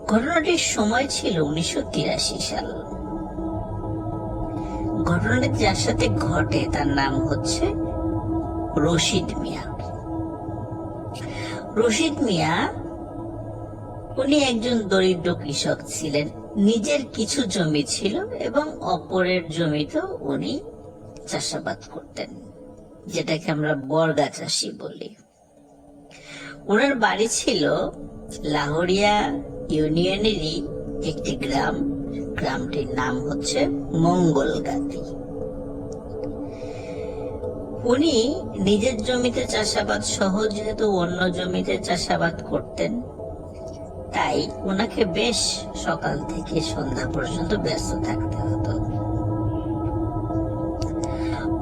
ঘটনাটির সময় ছিল 1983 সাল। ঘটনাটি যার সাথে ঘটে তার নাম হচ্ছে রশিদ মিয়া। রশিদ মিয়া উনি একজন দরিদ্র কৃষক ছিলেন। নিজের কিছু জমি ছিল এবং অপরের জমিতেও উনি চাষাবাদ করতেন, যেটাকে আমরা বর্গা চাষি বলি। ওনার বাড়ি ছিল লাহোরিয়া ইউনিয়নেরই একটি গ্রাম। গ্রামটির নাম হচ্ছে মঙ্গলগাতি। উনি নিজের জমিতে চাষাবাদ সহ যেহেতু অন্য জমিতে চাষাবাদ করতেন, তাই ওনাকে বেশ সকাল থেকে সন্ধ্যা পর্যন্ত ব্যস্ত থাকতে হতো।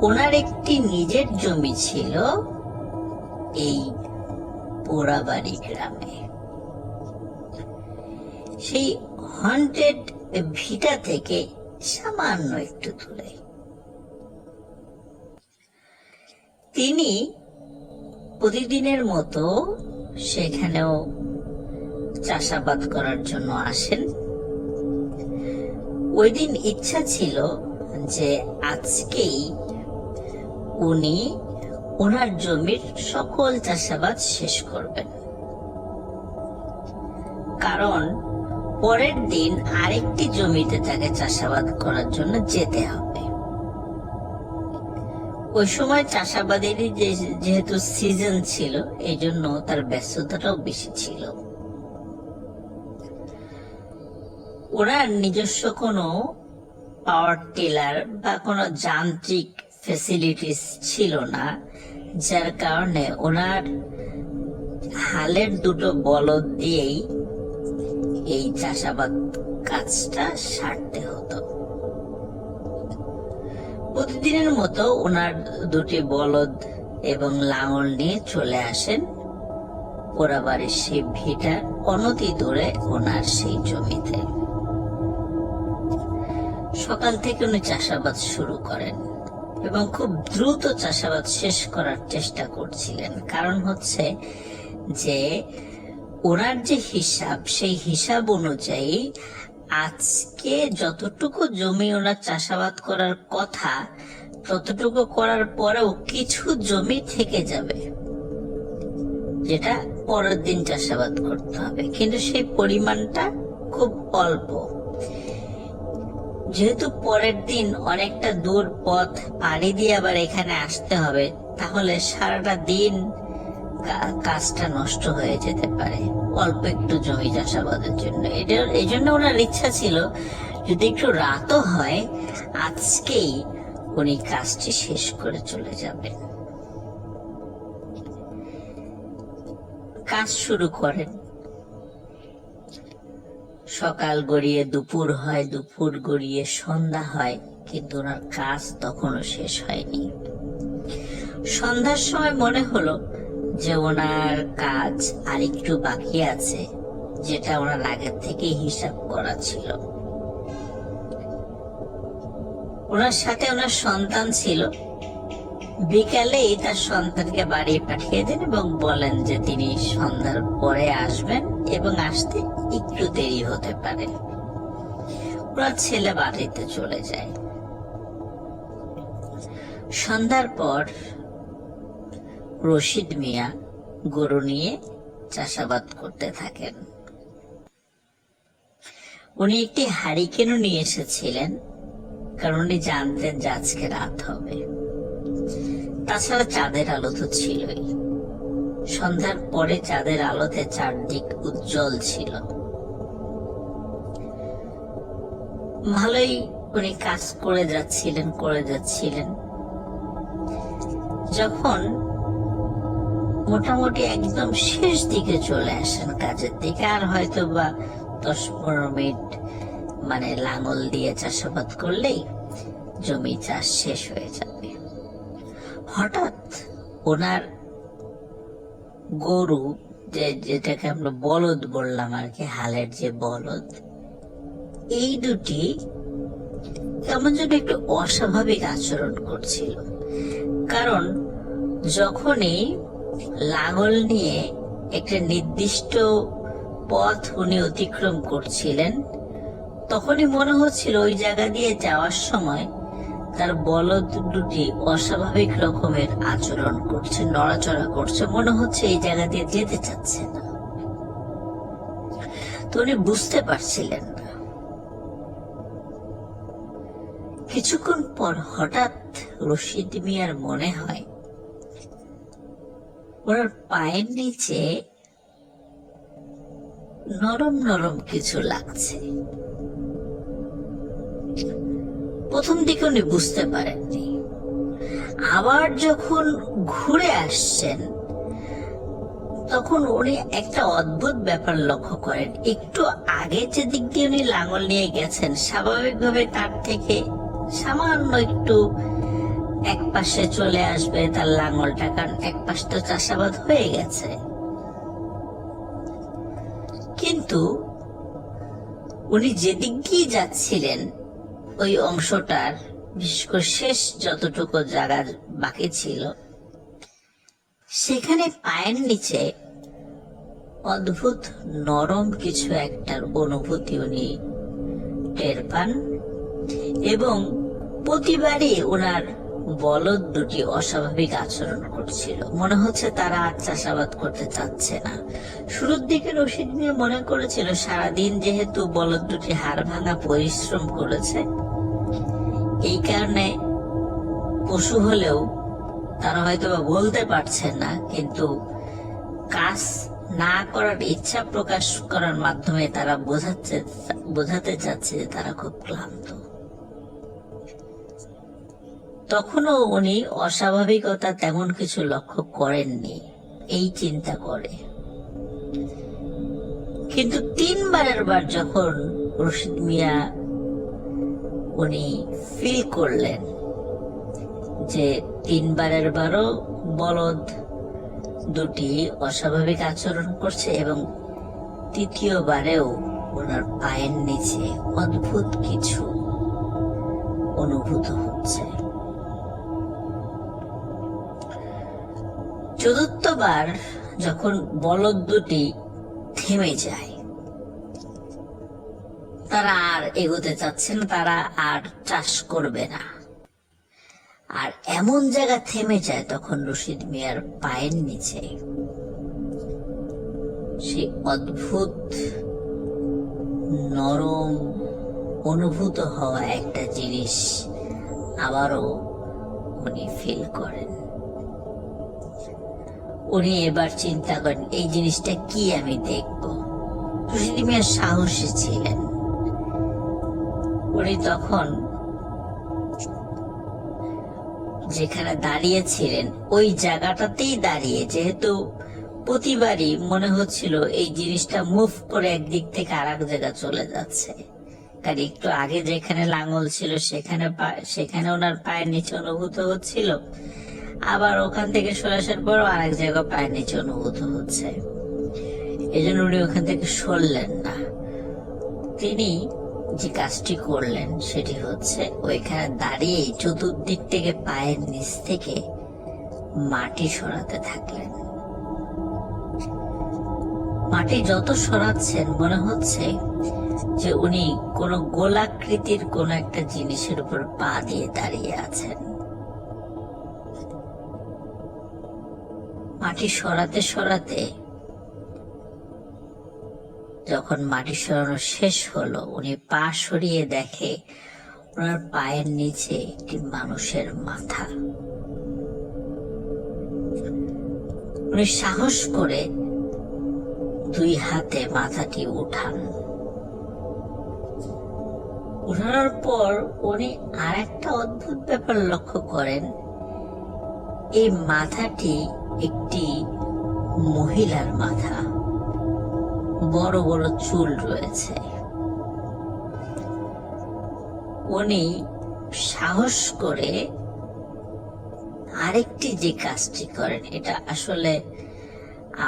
ওনার একটি নিজের জমি ছিল এই পোড়াবাড়ি গ্রামে। সেই হন্টেড ভিটা থেকে সামান্য একটু দূরে। তিনি প্রতিদিনের মতো সেখানেও চাষাবাদ করার জন্য আসেন। ওই দিন ইচ্ছা ছিল যে আজকেই উনি ওনার জমির সকল চাষাবাদ শেষ করবেন, কারণ পরের দিন আরেকটি জমিতে তাকে চাষাবাদ করার জন্য যেতে হবে। ওই সময় চাষাবাদেরই যেহেতু সিজন ছিল, এই জন্য তার ব্যস্ততাটাও বেশি ছিল। ওনার নিজস্ব কোনো পাওয়ার টিলার বা কোনো যান্ত্রিক ফ্যাসিলিটিস ছিল না, যার কারণে ওনার হালের দুটো বলদ দিয়েই এই চাষাবাদ কাজটা সারতে হতো। প্রতিদিনের মতো ওনার দুটি বলদ এবং লাঙল নিয়ে চলে আসেন পোড়াবাড়ির সেই ভিটার অনতি দূরে ওনার সেই জমিতে। সকাল থেকে উনি চাষাবাদ শুরু করেন এবং খুব দ্রুত চাষাবাদ শেষ করার চেষ্টা করছিলেন। কারণ হচ্ছে যে ওনার যে হিসাব, সেই হিসাব অনুযায়ী আজকে যতটুকু জমি ওনার চাষাবাদ করার কথা, ততটুকু করার পরেও কিছু জমি থেকে যাবে, যেটা পরের দিন চাষাবাদ করতে হবে, কিন্তু সেই পরিমাণটা খুব অল্প। যেহেতু পরের দিন অনেকটা দূর পথ পাড়ি দিয়ে আবার এখানে আসতে হবে, তাহলে সারাটা দিন কাজটা নষ্ট হয়ে যেতে পারে অল্প একটু জমি চাষাবাদের জন্য। এই জন্য ওনার ইচ্ছা ছিল যদি একটু রাতও হয় আজকেই উনি কাজটি শেষ করে চলে যাবেন। কাজ শুরু করেন। সকাল গড়িয়ে দুপুর হয়, দুপুর গড়িয়ে সন্ধ্যা হয়, কিন্তু ওনার কাজ তখনও শেষ হয়নি। সন্ধ্যার সময় মনে হলো যে ওনার কাজ আরেকটু বাকি আছে, যেটা ওনার আগের থেকে হিসাব করা ছিল। ওনার সাথে ওনার সন্তান ছিল। বিকালেই তার সন্তানকে বাড়ি পাঠিয়ে দেন এবং বলেন যে তিনি সন্ধ্যার পরে আসবেন এবং আসতে একটু দেরি হতে পারে। ওনার ছেলে বাড়িতে চলে যায়। সন্ধ্যার পর রশিদ মিয়া গরু নিয়ে চাষাবাদ করতে থাকেন। উনি একটি হারিকেনও নিয়ে এসেছিলেন, কারণ উনি জানতেন যে আজকে রাত হবে। তাছাড়া চাঁদের আলো তো ছিলই। সন্ধ্যার পরে চাঁদের আলোতে চারদিক উজ্জ্বল ছিল। ভালোই উনি কাজ করে যাচ্ছিলেন। যখন মোটামুটি একদম শেষ দিকে চলে আসেন কাজের দিকে, আর হয়তো বা 10-15 মিনিট মানে লাঙল দিয়ে চাষাবাদ করলেই জমি চাষ শেষ হয়ে যাবে, হঠাৎ ওনার গরু, যেটাকে আমরা বলদ বললাম আর কি, হালের যে বলদ, এই দুটি কেমন যেন একটু অস্বাভাবিক আচরণ করছিল। কারণ যখনই লাঙল নিয়ে একটা নির্দিষ্ট পথ উনি অতিক্রম করছিলেন, তখনই মনে হচ্ছিল ওই জায়গা দিয়ে যাওয়ার সময় তার বলদ দুটি অস্বাভাবিক রকমের আচরণ করছে, নড়াচড়া করছে, মনে হচ্ছে এই জায়গা দিয়ে যেতে চাচ্ছে না। তো উনি বুঝতে পারছিলেন না। কিছুক্ষণ পর হঠাৎ রশিদ মিয়ার মনে হয় ওনার পায়ের নিচে নরম নরম কিছু লাগছে। প্রথম দিকে উনি বুঝতে পারেননি। আবার যখন ঘুরে আসছেন তখন উনি একটা অদ্ভুত ব্যাপার লক্ষ্য করেন। একটু আগে যে দিক দিয়ে উনি লাঙল নিয়ে গেছেন, স্বাভাবিকভাবে তার থেকে সামান্য একটু এক পাশে চলে আসবে তার লাঙলটা, কারণ এক পাশ তো চাষাবাদ হয়ে গেছে। কিন্তু উনি যেদিক দিয়ে যাচ্ছিলেন ওই অংশটার, বিশেষ করে শেষ যতটুকু জায়গা বাকি ছিল, সেখানে পায়ের নিচে অদ্ভুত নরম কিছু একটার অনুভূতি উনি টের পান। এবং প্রতিবারই ওনার বলদ দুটি অস্বাভাবিক আচরণ করছিল, মনে হচ্ছে তারা আর চাষাবাদ করতে চাচ্ছে না। শুরুর দিকে রশিদ মিয়া মনে করেছিল সারাদিন যেহেতু বলদ দুটি হাড় ভাঙা পরিশ্রম করেছে, এই কারণে পশু হলেও তারা হয়তো বলতে পারছেন না, কিন্তু কাজ না করার ইচ্ছা প্রকাশ করার মাধ্যমে তারা বোঝাতে চাচ্ছে যে তারা খুব ক্লান্ত। তখনও উনি অস্বাভাবিকতা তেমন কিছু লক্ষ্য করেননি, এই চিন্তা করে। কিন্তু 3বারের বার যখন রশিদ মিয়া উনি ফিল করলেন যে 3বারের বারও বলদ দুটি অস্বাভাবিক আচরণ করছে এবং 3য়বারেও ওনার পায়ের নিচে অদ্ভুত কিছু অনুভূত হচ্ছে। 4র্থবার যখন বলদ দুটি থেমে যায়, তারা আর এগোতে চাচ্ছে না, তারা আর চাষ করবে না, আর এমন জায়গা থেমে যায়, তখন রশিদ মিয়ার পায়ের নিচে সেই অদ্ভুত নরম অনুভূত হওয়া একটা জিনিস আবারও উনি ফিল করেন। উনি এবার চিন্তা করেন এই জিনিসটা কি আমি দেখব। রশিদ মিয়া সাহসী ছিলেন। উনি তখন যেখানে দাঁড়িয়েছিলেন ওই জায়গাটাতেই দাঁড়িয়ে, যেহেতু প্রতিবারই মনে হচ্ছিল এই জিনিসটা মুভ করে একদিক থেকে আর এক জায়গায় চলে যাচ্ছে, কারণ একটু আগে যেখানে লাঙল ছিল সেখানে ওনার পায়ের নিচে অনুভূত হচ্ছিল, আবার ওখান থেকে সরে আসার পর আরেক জায়গায় পায়ের নিচে অনুভূত হচ্ছে। এই জন্য উনি ওখান থেকে সরলেন না। তিনি যে কাজটি করলেন সেটি হচ্ছে ওইখানে দাঁড়িয়ে চতুর্দিক থেকে পায়ের নিচ থেকে মাটি সরাতে থাকলেন। মাটি যত সরাচ্ছেন মনে হচ্ছে যে উনি কোন গোলাকৃতির কোন একটা জিনিসের উপর পা দিয়ে দাঁড়িয়ে আছেন। মাটি সরাতে সরাতে যখন মাটি সরানো শেষ হলো, উনি পা সরিয়ে দেখে ওনার পায়ের নিচে একটি মানুষের মাথা। উনি সাহস করে 2 হাতে মাথাটি উঠান। উঠানোর পর উনি আর একটা অদ্ভুত ব্যাপার লক্ষ্য করেন। এই মাথাটি একটি মহিলার মাথা, বড় বড় চুল রয়েছে। উনি সাহস করে আরেকটি যে কাজটি করেন, এটা আসলে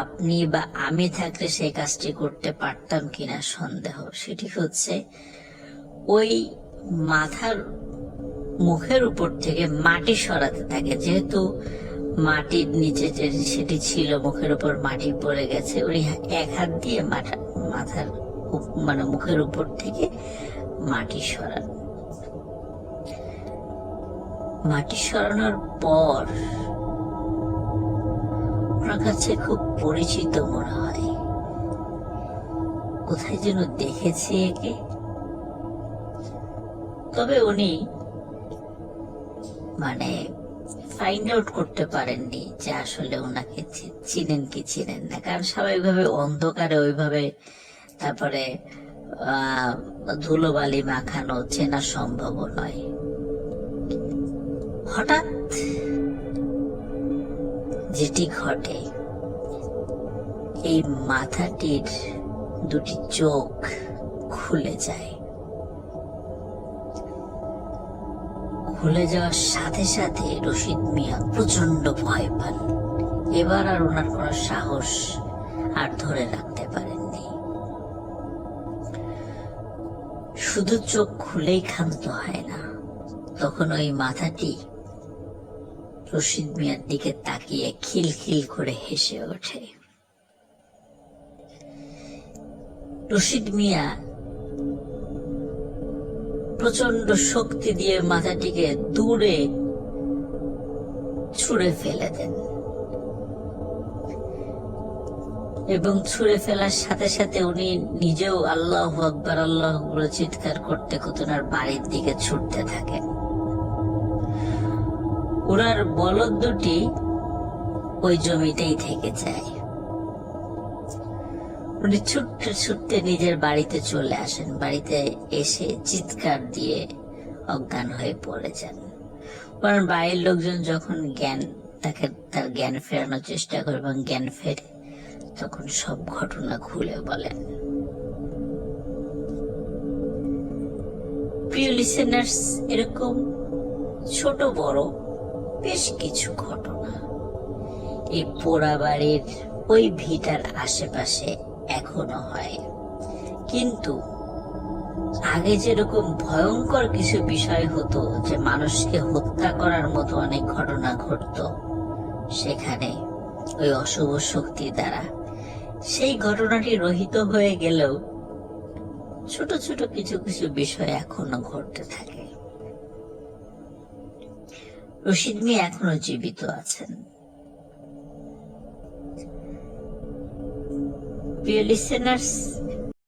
আপনি বা আমি থাকলে সেই কাজটি করতে পারতাম কিনা সন্দেহ। সেটি হচ্ছে ওই মাথার মুখের উপর থেকে মাটি সরাতে থাকে। যেহেতু মাটির নিচে যে সেটি ছিল, মুখের উপর মাটি পড়ে গেছে, উনি 1 হাত দিয়ে মাথার মানে মুখের উপর থেকে মাটি সরান। মাটি সরানোর পর ওনার কাছে খুব পরিচিত মনে হয়, কোথায় যেন দেখেছি একে। তবে উনি মানে ফাইন্ড আউট করতে পারেননি যে আসলে ওনাকে চিনেন কি চিনেন না, কারণ স্বাভাবিকভাবে অন্ধকারে ওইভাবে তারপরে ধুলোবালি মাখানো চেনা সম্ভব নয়। হঠাৎ যেটি ঘটে, এই মাথাটির দুটি চোখ খুলে যায়। খুলে যাওয়ার সাথে সাথে রশিদ মিয়া প্রচন্ড ভয় পান। এবার আর ওনার কোনো সাহস আর ধরে রাখতে পারেননি। শুধু চোখ খুলেই ক্ষান্ত হয় না, তখন ওই মাথাটি রশিদ মিয়ার দিকে তাকিয়ে খিলখিল করে হেসে ওঠে। রশিদ মিয়া প্রচন্ড শক্তি দিয়ে মাথাটিকে দূরে ছুঁড়ে ফেলে দেন, এবং ছুঁড়ে ফেলার সাথে সাথে উনি নিজেও আল্লাহু আকবার আল্লাহু বলে চিৎকার করতে করতে ওনার বাড়ির দিকে ছুটতে থাকেন। ওনার বলদ দুটি ওই জমিতেই থেকে যায়। উনি ছুটতে ছুটতে নিজের বাড়িতে চলে আসেন। বাড়িতে এসে চিৎকার দিয়ে অজ্ঞান হয়ে পড়ে যান। ওনার বাড়ির লোকজন যখন তার জ্ঞান ফেরানোর চেষ্টা করে এবং জ্ঞান ফেরে, তখন সব ঘটনা খুলে বলেন। প্রিয় লিসেনার্স, এরকম ছোট বড় বেশ কিছু ঘটনা এই পোড়া বাড়ির ওই ভিটার আশেপাশে এখনো হয়। কিন্তু আগে যেরকম ভয়ঙ্কর কিছু বিষয় হতো, যে মানুষকে হত্যা করার মতো অনেক ঘটনা ঘটত, সেখানে ওই অশুভ শক্তি দ্বারা সেই ঘটনাটি রহিত হয়ে গেলেও ছোট ছোট কিছু কিছু বিষয় এখনো ঘটতে থাকে। রশিদ মিয়া এখনো জীবিত আছেন। প্রিয় লিসেনার্স,